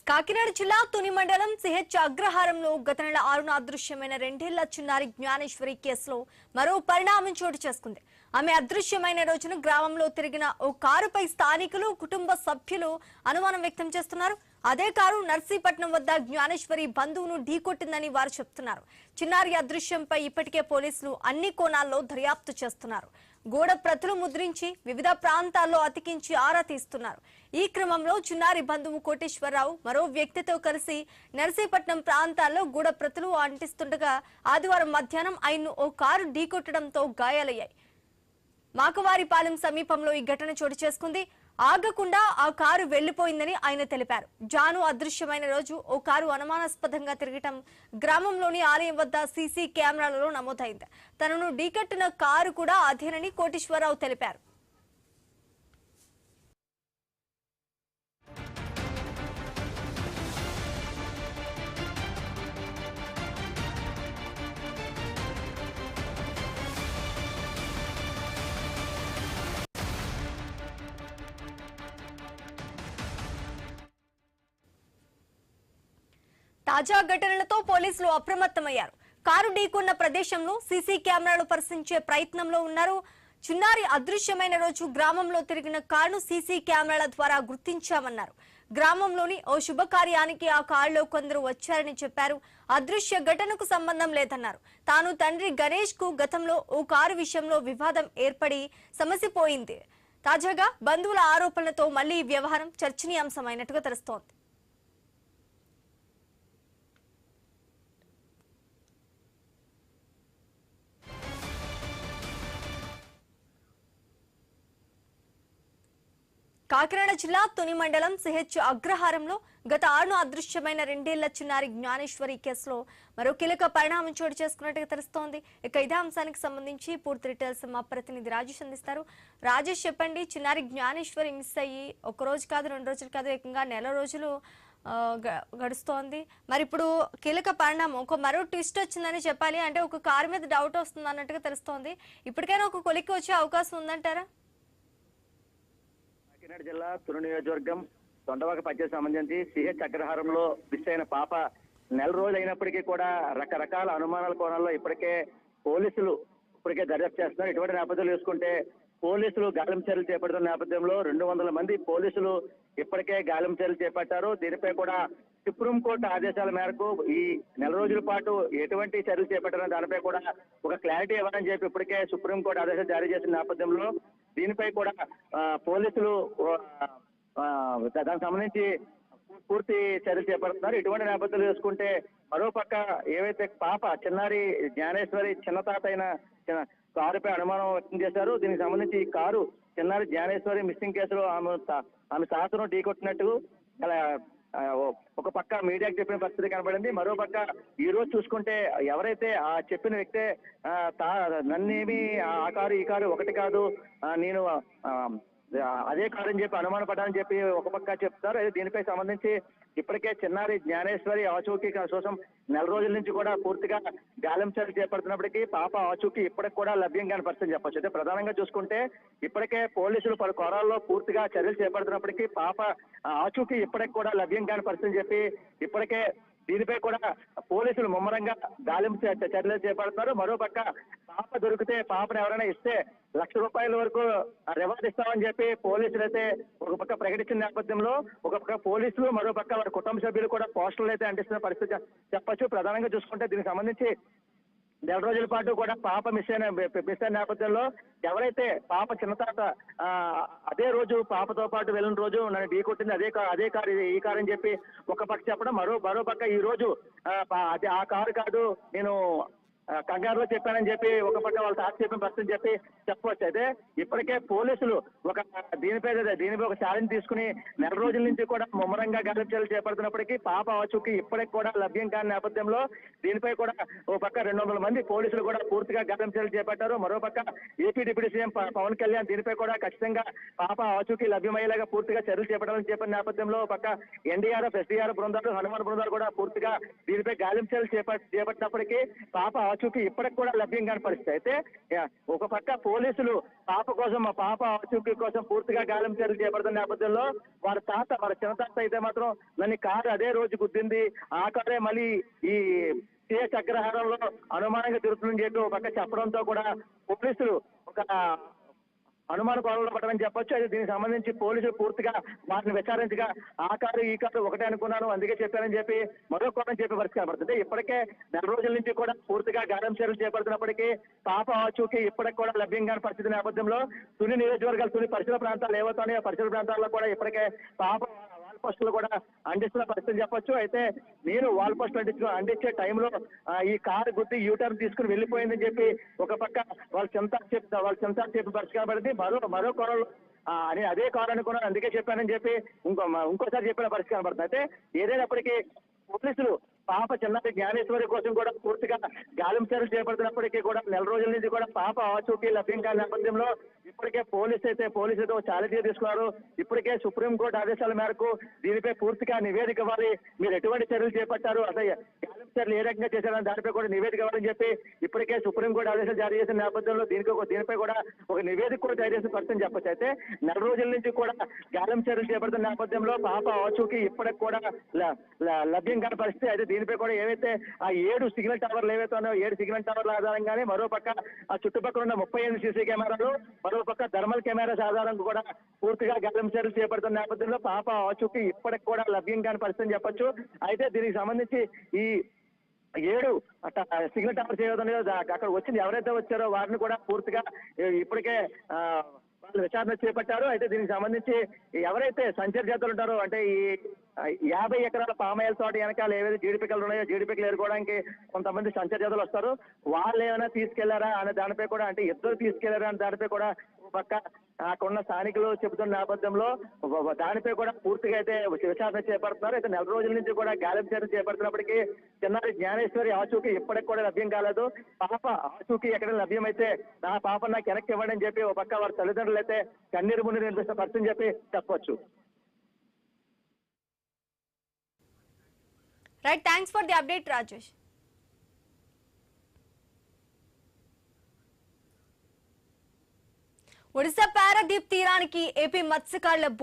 కాకినాడ జిల్లా తుని మండలం సిహెచ్ అగ్రహారంలో గత నెల 6న అదృశ్యమైన రెండేళ్ల చిన్నారి జ్ఞానేశ్వరి కేసులో మరో పరిణామం చోటు చేసుకుంది. ఆమె అదృశ్యమైన రోజున గ్రామంలో తిరిగిన ఓ కారుపై స్థానికులు, కుటుంబ సభ్యులు అనుమానం వ్యక్తం చేస్తున్నారు. అదే కారు నర్సీపట్నం వద్ద జ్ఞానేశ్వరి బంధువును ఢీకొట్టిందని వారు చెప్తున్నారు. చిన్నారి అదృశ్యంపై ఇప్పటికే పోలీసులు అన్ని కోణాల్లో దర్యాప్తు చేస్తున్నారు. గోడ ప్రతులు ముద్రించి వివిధ ప్రాంతాల్లో అతికించి ఆరా తీస్తున్నారు. ఈ క్రమంలో చిన్నారి బంధువు కోటేశ్వరరావు మరో వ్యక్తితో కలిసి నర్సీపట్నం ప్రాంతాల్లో గోడ ప్రతులు అంటిస్తుండగా ఆదివారం మధ్యాహ్నం ఆయన్ను ఓ కారు ఢీకొట్టడంతో గాయాలయ్యాయి. మాకవారిపాలెం సమీపంలో ఈ ఘటన చోటు చేసుకుంది. ఆగకుండా ఆ కారు వెళ్లిపోయిందని ఆయన తెలిపారు. జాను అదృశ్యమైన రోజు ఓ కారు అనుమానాస్పదంగా తిరగటం గ్రామంలోని ఆలయం వద్ద సీసీ కెమెరాలలో నమోదైంది. తనను ఢీకట్టిన కారు కూడా అదేనని కోటేశ్వరరావు తెలిపారు. తాజా ఘటనలతో పోలీసులు అప్రమత్తమయ్యారు. కారు ఢీకొన్న ప్రదేశంలో సీసీ కెమెరాలు పరిశీలించే ప్రయత్నంలో ఉన్నారు. చిన్నారి అదృశ్యమైన రోజు గ్రామంలో తిరిగిన కారును సీసీ కెమెరాల ద్వారా గుర్తించామన్నారు. గ్రామంలోని ఓ శుభకార్యానికి ఆ కారులో కొందరు వచ్చారని చెప్పారు. అదృశ్య ఘటనకు సంబంధం లేదన్నారు. తాను తండ్రి గణేష్ కు గతంలో ఓ కారు విషయంలో వివాదం ఏర్పడి సమసిపోయింది. తాజాగా బంధువుల ఆరోపణలతో మళ్లీ ఈ వ్యవహారం చర్చనీయాంశమైనట్టుగా తెలుస్తోంది. కాకినాడ జిల్లా తుని మండలం సిహెచ్ అగ్రహారంలో గత 6న అదృశ్యమైన రెండేళ్ల చిన్నారి జ్ఞానేశ్వరి కేసులో మరో కీలక పరిణామం చోటు చేసుకున్నట్టుగా తెలుస్తోంది. ఇక ఇదే అంశానికి సంబంధించి పూర్తి డీటెయిల్స్ మా ప్రతినిధి రాజేష్ అందిస్తారు. రాజేష్, చెప్పండి, చిన్నారి జ్ఞానేశ్వరి మిస్ అయ్యి ఒక రోజు కాదు, 2 రోజులు కాదు, ఏకంగా నెల రోజులు గడుస్తోంది. మరి ఇప్పుడు కీలక పరిణామం, ఒక మరో ట్విస్ట్ వచ్చిందని చెప్పాలి. అంటే ఒక కారు మీద డౌట్ వస్తుంది అన్నట్టుగా తెలుస్తోంది. ఇప్పటికైనా ఒక కొలిక్కి వచ్చే అవకాశం ఉందంటారా? కాకినాడ జిల్లా తుని నియోజకవర్గం తొండవాక పంచాయతీ సంబంధించి సిహెచ్ అగ్రహారంలో మిస్ అయిన పాప నెల రోజులు అయినప్పటికీ కూడా రకరకాల అనుమానాల కోణాల్లో ఇప్పటికే పోలీసులు దర్యాప్తు చేస్తున్నారు. ఇటువంటి నేపథ్యాలు చూసుకుంటే పోలీసులు గాలింపు చర్యలు చేపడుతున్న నేపథ్యంలో 200 మంది పోలీసులు ఇప్పటికే గాలింపు చర్యలు చేపట్టారు. దీనిపై కూడా సుప్రీంకోర్టు ఆదేశాల మేరకు ఈ నెల రోజుల పాటు ఎటువంటి చర్యలు చేపట్టారని దానిపై కూడా ఒక క్లారిటీ ఇవ్వాలని చెప్పి ఇప్పటికే సుప్రీంకోర్టు ఆదేశాలు జారీ చేసిన నేపథ్యంలో దీనిపై కూడా పోలీసులు దానికి సంబంధించి పూర్తి చర్యలు చేపడుతున్నారు. ఇటువంటి నేపథ్యాలు చూసుకుంటే మరోపక్క ఏవైతే పాప చిన్నారి జ్ఞానేశ్వరి చిన్న తాత అయిన కారుపై అనుమానం వ్యక్తం చేశారు. దీనికి సంబంధించి ఈ కారు చిన్నారి జ్ఞానేశ్వరి మిస్సింగ్ కేసులో ఆమె తాతను ఢీకొట్టినట్టు ఒక పక్క మీడియాకి చెప్పిన పరిస్థితి కనబడింది. మరోపక్క ఈ రోజు చూసుకుంటే ఎవరైతే ఆ చెప్పిన వ్యక్తే నన్నేమి ఆ కారు ఈ కారు ఒకటి కాదు, నేను అదే కారు అని చెప్పి అనుమానపడ్డానని చెప్పి ఒక పక్క చెప్తారు. దీనిపై సంబంధించి ఇప్పటికే చిన్నారి జ్ఞానేశ్వరి ఆచూకీ కోసం నెల రోజుల నుంచి కూడా పూర్తిగా గాలింపు చర్యలు చేపడుతున్నప్పటికీ పాప ఆచూకీ ఇప్పటికి కూడా లభ్యం కాని పరిస్థితి చెప్పొచ్చు. అయితే ప్రధానంగా చూసుకుంటే ఇప్పటికే పోలీసులు పలు కోణాల్లో పూర్తిగా చర్యలు చేపడుతున్నప్పటికీ పాప ఆచూకీ ఇప్పటికి కూడా లభ్యం కాని పరిస్థితి చెప్పి ఇప్పటికే దీనిపై కూడా పోలీసులు ముమ్మరంగా గాలింపు చర్యలు చేపడుతున్నారు. మరోపక్క పాప దొరికితే పాపను ఎవరైనా ఇస్తే ₹1,00,000 వరకు రివార్డ్ ఇస్తామని చెప్పి పోలీసులు అయితే ఒక పక్క ప్రకటించిన నేపథ్యంలో ఒక పక్క పోలీసులు మరోపక్క వారి కుటుంబ సభ్యులు కూడా పోస్టర్లు అయితే అంటిస్తున్న పరిస్థితి చెప్పొచ్చు. ప్రధానంగా చూసుకుంటే దీనికి సంబంధించి నెల రోజుల పాటు కూడా పాప మిస్ అయిన నేపథ్యంలో ఎవరైతే పాప చిన్నతాత అదే రోజు పాపతో పాటు వెళ్ళిన రోజు నన్ను ఢీకొట్టింది అదే కారు ఈ కారు అని చెప్పి ఒక పక్క చెప్పడం, మరో పక్క ఈ రోజు అది ఆ కారు కాదు, నేను కంగారులో చెప్పానని చెప్పి ఒక పక్క వాళ్ళు తాత చెప్పిన పరిస్థితి చెప్పి చెప్పవచ్చు. అయితే ఇప్పటికే పోలీసులు దీనిపై ఒక ఛాలెంజ్ తీసుకుని నెల రోజుల నుంచి కూడా ముమ్మరంగా గాలింపు చర్యలు చేపడుతున్నప్పటికీ పాప ఆచూకీ ఇప్పటికి కూడా లభ్యం కాని నేపథ్యంలో దీనిపై కూడా ఒక పక్క 200 మంది పోలీసులు కూడా పూర్తిగా గాలింపు చర్యలు చేపట్టారు. మరోపక్క AP deputy CM Pawan Kalyan దీనిపై కూడా ఖచ్చితంగా పాప ఆచూకీ లభ్యమయ్యేలాగా పూర్తిగా చర్యలు చేపట్టాలని చెప్పిన నేపథ్యంలో పక్క ఎన్డీఆర్ఎఫ్, ఎస్డీఆర్ఎఫ్ బృందాలు, హనుమాన్ బృందాలు కూడా పూర్తిగా దీనిపై గాలింపు చర్యలు చేపట్టినప్పటికీ పాప ఆచూకీ ఇప్పటికి కూడా లభ్యం కాని పరిస్థితి. అయితే ఒక పక్క పోలీసులు పాప కోసం, మా పాప ఆచూకీ కోసం పూర్తిగా గాలింపు చర్యలు చేపడుతున్న నేపథ్యంలో వారి చిన్న తాత అయితే మాత్రం నన్ను కారు అదే రోజు గుద్దింది, ఆ కారే మళ్ళీ ఈ సిహెచ్ అగ్రహారంలో అనుమానంగా తిరుగుతుందని చెప్పి ఒక పక్క చెప్పడంతో కూడా పోలీసులు ఒక అనుమాన కోణంలో పడమని చెప్పొచ్చు. అయితే దీనికి సంబంధించి పోలీసులు పూర్తిగా వాటిని విచారించగా ఆ కారు ఈ కారు ఒకటే అనుకున్నాను, అందుకే చెప్పానని చెప్పి మరో కోణం చెప్పే పరిస్థితి కనబడుతుంది. ఇప్పటికే నెల రోజుల నుంచి కూడా పూర్తిగా గాలింపు చర్యలు చేపడుతున్నప్పటికీ పాప ఆచూకీ ఇప్పటికి కూడా లభ్యం కాని పరిస్థితి నేపథ్యంలో తుని నియోజకవర్గాలు, తుని పరిసర ప్రాంతాలు ఏవవుతాయో పరిసర ప్రాంతాల్లో కూడా ఇప్పటికే పాప వాల్ పోస్టులు కూడా అందిస్తున్న పరిస్థితి చెప్పొచ్చు. అయితే నేను వాల్ పోస్టులు అందించే టైంలో ఈ కారు గుద్ది యూటర్న్ తీసుకుని వెళ్ళిపోయిందని చెప్పి ఒక పక్క వాళ్ళు చెంతా చెప్పి పరిస్థితి కనబడింది. మరో కోణంలో అదే కారు అనుకున్నాను, అందుకే చెప్పానని చెప్పి ఇంకోసారి చెప్పిన పరిస్థితి కనబడుతుంది. అయితే ఏదైనప్పటికీ పోలీసులు పాప చిన్నటి జ్ఞానేశ్వరి కోసం కూడా పూర్తిగా గాలింపు చర్యలు చేపడుతున్నప్పటికీ కూడా నెల రోజుల నుంచి కూడా పాప ఆచూకీ లభ్యం కాని నేపథ్యంలో ఇప్పటికే పోలీసులతో ఛాలెంజ్ తీసుకున్నారు. ఇప్పటికే సుప్రీంకోర్టు ఆదేశాల మేరకు దీనిపై పూర్తిగా నివేదిక ఇవ్వాలి, మీరు ఎటువంటి చర్యలు చేపట్టారు, అసలు గాలింపు చర్యలు ఏ రకంగా చేశారని దానిపై కూడా నివేదిక ఇవ్వాలని చెప్పి ఇప్పటికే సుప్రీంకోర్టు ఆదేశాలు జారీ చేసిన నేపథ్యంలో దీనిపై కూడా ఒక నివేదిక కూడా జారీ చేసిన పరిస్థితి చెప్పొచ్చు. అయితే నెల రోజుల నుంచి కూడా గాలింపు చర్యలు చేపడుతున్న నేపథ్యంలో పాప ఆచూకీ ఇప్పటికి కూడా లభ్యం కాని పరిస్థితి. అయితే దీనిపై కూడా ఏవైతే ఆ 7 సిగ్నల్ టవర్లు ఏవైతే ఉన్నాయో 7 సిగ్నల్ టవర్ల ఆధారంగానే మరో పక్క ఆ చుట్టుపక్కల ఉన్న 38 సీసీ కెమెరాలు, మరో పక్క థర్మల్ కెమెరాస్ ఆధారంగా కూడా పూర్తిగా గాలింపు చర్యలు చేపడుతున్న నేపథ్యంలో పాప ఆచూకీ ఇప్పటికి కూడా లభ్యం కాని పరిస్థితి చెప్పొచ్చు. అయితే దీనికి సంబంధించి ఈ 7 సిగ్నల్ టవర్స్ ఏవైతున్నాయో అక్కడ వచ్చింది ఎవరైతే వచ్చారో వారిని కూడా పూర్తిగా ఇప్పటికే వాళ్ళు విచారణ చేపట్టారు. అయితే దీనికి సంబంధించి ఎవరైతే సంచార జాతులు ఉంటారో, అంటే ఈ 50 ఎకరాల పామాయిల్ తోట వెనకాల ఏవైతే జీడిపికలు ఉన్నాయో జీడిపికలు ఏరుకోవడానికి కొంతమంది సంచార జాతులు వస్తారు, వాళ్ళు ఏమైనా తీసుకెళ్లారా అనే దానిపై కూడా, అంటే ఇద్దరు తీసుకెళ్లారా అనే దానిపై కూడా పక్క అక్కడున్న స్థానికులు చెబుతున్న నేపథ్యంలో దానిపై కూడా పూర్తిగా అయితే విచారణ చేపడుతున్నారు. అయితే నెల రోజుల నుంచి కూడా గాలింపు చర్యలు చేపడుతున్నప్పటికీ చిన్నారి జ్ఞానేశ్వరి ఆచూకీ ఇప్పటికి కూడా లభ్యం కాలేదు. పాప ఆచూకీ ఎక్కడ లభ్యమైతే నా పాప నాకు వెనక్కి ఇవ్వండి అని చెప్పి ఒక పక్క వారి తల్లిదండ్రులు అయితే కన్నీరు మున్నీరు నిలిపిస్తున్న పరిస్థితి చెప్పి చెప్పొచ్చు. Right, thanks for the update Rajesh. Odisha Paradip తీరానికి ఏపీ మత్స్యకారుల